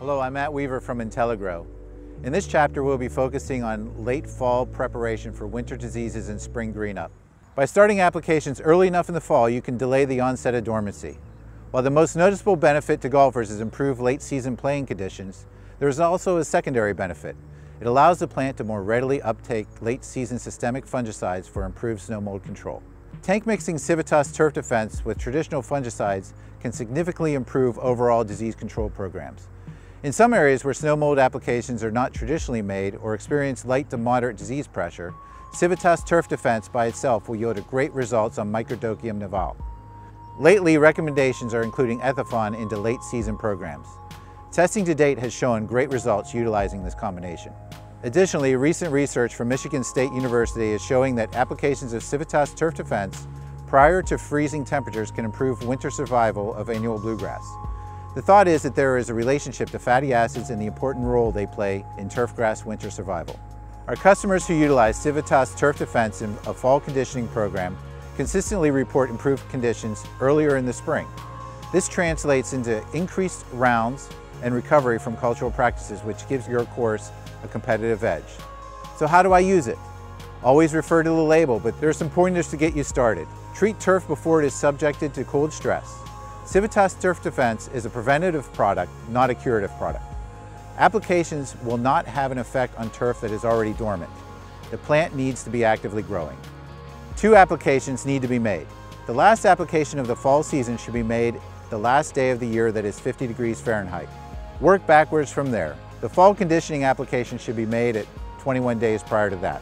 Hello, I'm Matt Weaver from IntelliGrow. In this chapter, we'll be focusing on late fall preparation for winter diseases and spring greenup. By starting applications early enough in the fall, you can delay the onset of dormancy. While the most noticeable benefit to golfers is improved late season playing conditions, there is also a secondary benefit. It allows the plant to more readily uptake late season systemic fungicides for improved snow mold control. Tank mixing CIVITAS Turf Defense with traditional fungicides can significantly improve overall disease control programs. In some areas where snow mold applications are not traditionally made or experience light to moderate disease pressure, CIVITAS Turf Defense by itself will yield great results on Microdochium nival. Lately, recommendations are including Ethifon into late season programs. Testing to date has shown great results utilizing this combination. Additionally, recent research from Michigan State University is showing that applications of CIVITAS Turf Defense prior to freezing temperatures can improve winter survival of annual bluegrass. The thought is that there is a relationship to fatty acids and the important role they play in turfgrass winter survival. Our customers who utilize CIVITAS Turf Defense in a fall conditioning program consistently report improved conditions earlier in the spring. This translates into increased rounds and recovery from cultural practices, which gives your course a competitive edge. So how do I use it? Always refer to the label, but there are some pointers to get you started. Treat turf before it is subjected to cold stress. CIVITAS Turf Defense is a preventative product, not a curative product. Applications will not have an effect on turf that is already dormant. The plant needs to be actively growing. 2 applications need to be made. The last application of the fall season should be made the last day of the year that is 50 degrees Fahrenheit. Work backwards from there. The fall conditioning application should be made at 21 days prior to that.